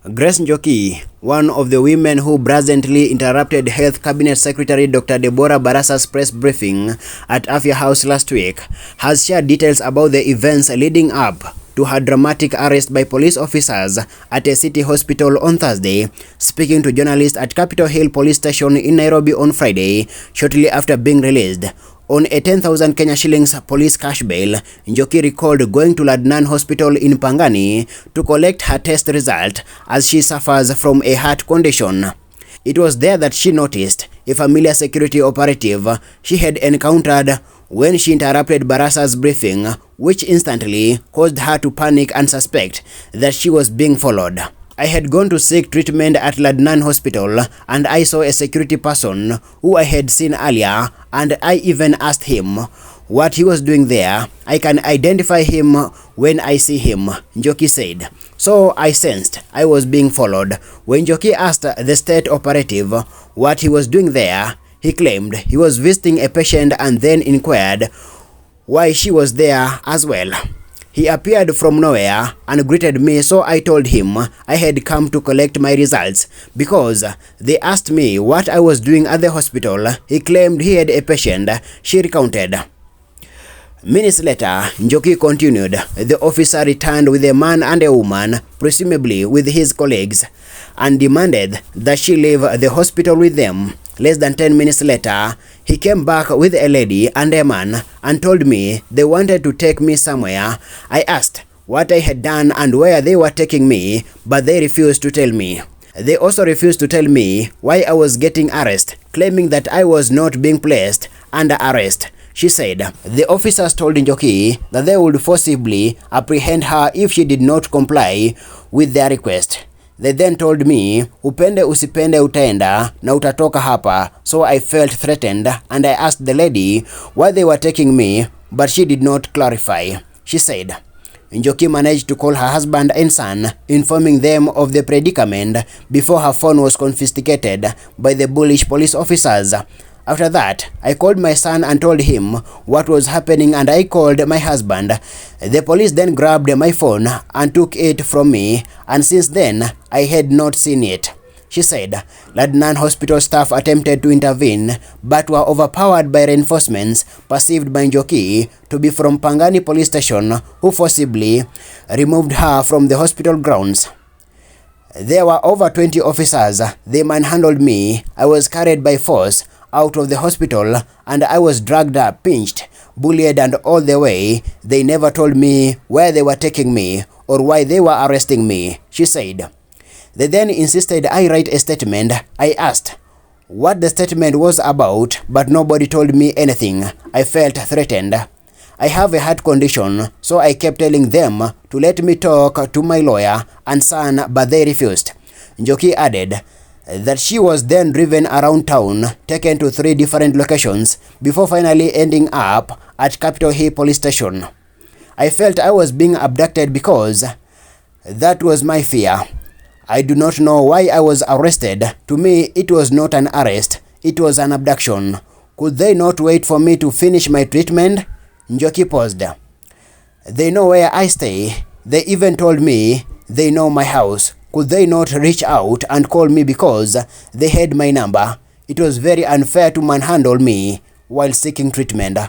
Grace Njoki, one of the women who brazenly interrupted Health Cabinet Secretary Dr. Deborah Barassa's press briefing at Afya House last week, has shared details about the events leading up to her dramatic arrest by police officers at a city hospital on Thursday. Speaking to journalists at Capitol Hill Police Station in Nairobi on Friday, shortly after being released on a 10,000 Kenya shillings police cash bail, Njoki recalled going to Ladnan Hospital in Pangani to collect her test result as she suffers from a heart condition. It was there that she noticed a familiar security operative she had encountered when she interrupted Barassa's briefing, which instantly caused her to panic and suspect that she was being followed. I had gone to seek treatment at Ladnan Hospital and I saw a security person who I had seen earlier, and I even asked him what he was doing there. I can identify him when I see him, Njoki said. So I sensed I was being followed. When Njoki asked the state operative what he was doing there, he claimed he was visiting a patient and then inquired why she was there as well. He appeared from nowhere and greeted me, so I told him I had come to collect my results because they asked me what I was doing at the hospital. He claimed he had a patient, she recounted. Minutes later, Njoki continued. The officer returned with a man and a woman, presumably with his colleagues, and demanded that she leave the hospital with them. Less than 10 minutes later, he came back with a lady and a man and told me they wanted to take me somewhere. I asked what I had done and where they were taking me, but they refused to tell me. They also refused to tell me why I was getting arrested, claiming that I was not being placed under arrest, she said. The officers told Njoki that they would forcibly apprehend her if she did not comply with their request. They then told me, upende usipende utaenda na utatoka hapa, so I felt threatened and I asked the lady why they were taking me, but she did not clarify, she said. Njoki managed to call her husband and son, informing them of the predicament before her phone was confiscated by the bullish police officers. After that, I called my son and told him what was happening, and I called my husband. The police then grabbed my phone and took it from me, and since then, I had not seen it, she said. Ladnan Hospital staff attempted to intervene, but were overpowered by reinforcements perceived by Njoki to be from Pangani Police Station, who forcibly removed her from the hospital grounds. There were over 20 officers. They manhandled me. I was carried by force out of the hospital and I was dragged up, pinched, bullied, and all the way. They never told me where they were taking me or why they were arresting me, she said. They then insisted I write a statement. I asked what the statement was about, but nobody told me anything. I felt threatened. I have a heart condition, so I kept telling them to let me talk to my lawyer and son, but they refused. Njoki added that she was then driven around town, taken to 3 different locations before finally ending up at Capitol Hill Police Station. I felt I was being abducted because that was my fear. I do not know why I was arrested. To me, it was not an arrest, it was an abduction. Could they not wait for me to finish my treatment? Njoki paused. They know where I stay. They even told me they know my house. Could they not reach out and call me because they had my number? It was very unfair to manhandle me while seeking treatment.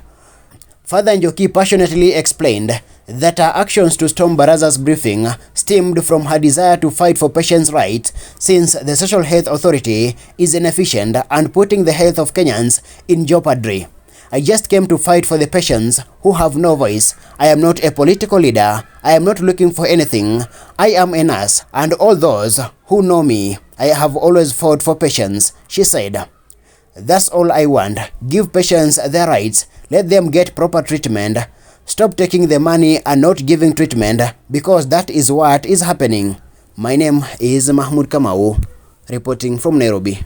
Father Njoki passionately explained that her actions to storm Barassa's briefing stemmed from her desire to fight for patients' rights, since the Social Health Authority is inefficient and putting the health of Kenyans in jeopardy. I just came to fight for the patients who have no voice. I am not a political leader. I am not looking for anything. I am a nurse, and all those who know me, I have always fought for patients, she said. That's all I want. Give patients their rights. Let them get proper treatment. Stop taking the money and not giving treatment, because that is what is happening. My name is Mahmoud Kamau, reporting from Nairobi.